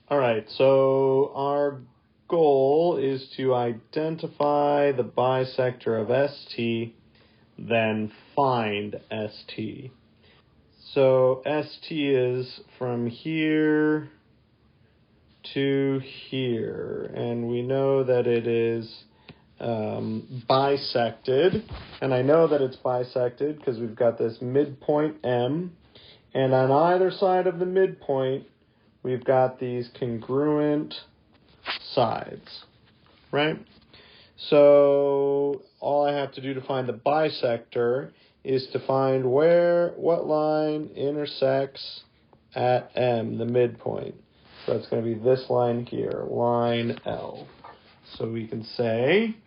All right, so our goal is to identify the bisector of ST, then find ST. So ST is from here to here, and we know that it is bisected, and I know that it's bisected because we've got this midpoint M, and on either side of the midpoint we've got these congruent sides, right? So all I have to do to find the bisector is to find what line intersects at M, the midpoint. So it's going to be this line here, line L. So we can say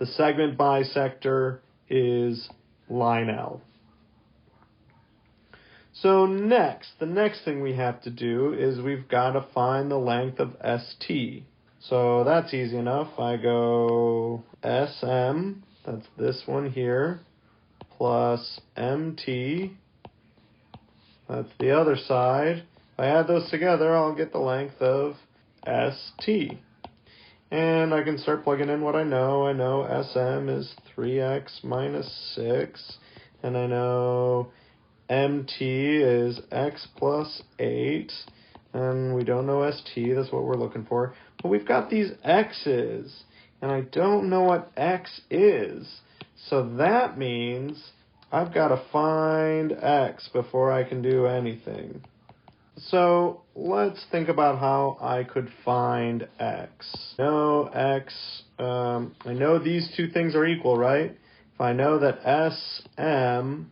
the segment bisector is line L. So the next thing we have to do is we've got to find the length of ST. So that's easy enough. I go SM, that's this one here, plus MT, that's the other side. If I add those together, I'll get the length of ST. And I can start plugging in what I know. I know SM is 3x minus 6, and I know MT is x plus 8, and we don't know ST, that's what we're looking for. But we've got these x's, and I don't know what x is. So that means I've got to find x before I can do anything. So let's think about how I could find x. I know these two things are equal, right? If I know that SM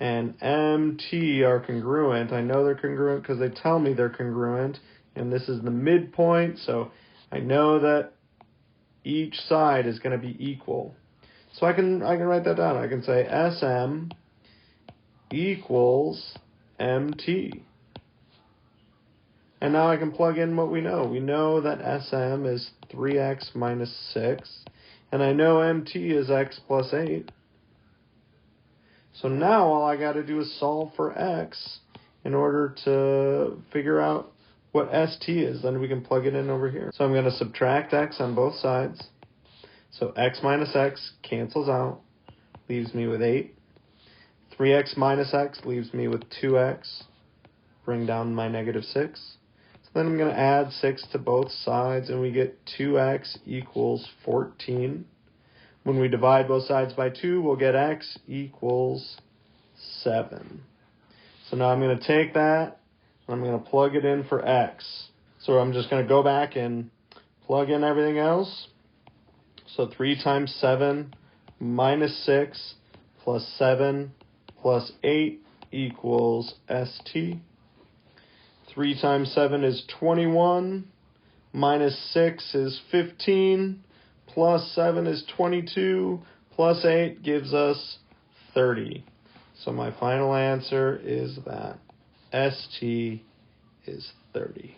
and MT are congruent, I know they're congruent because they tell me they're congruent, and this is the midpoint, so I know that each side is going to be equal. So I can write that down. I can say SM equals MT. And now I can plug in what we know. We know that SM is 3x minus 6, and I know MT is x plus 8. So now all I got to do is solve for x in order to figure out what ST is. Then we can plug it in over here. So I'm going to subtract x on both sides. So x minus x cancels out, leaves me with 8. 3x minus x leaves me with 2x. Bring down my negative 6. So then I'm going to add 6 to both sides, and we get 2x equals 14. When we divide both sides by 2, we'll get x equals 7. So now I'm going to take that, and I'm going to plug it in for x. So I'm just going to go back and plug in everything else. So 3 times 7 minus 6 plus 7 plus 8 equals ST. 3 times 7 is 21, minus 6 is 15, plus 7 is 22, plus 8 gives us 30. So my final answer is that ST is 30.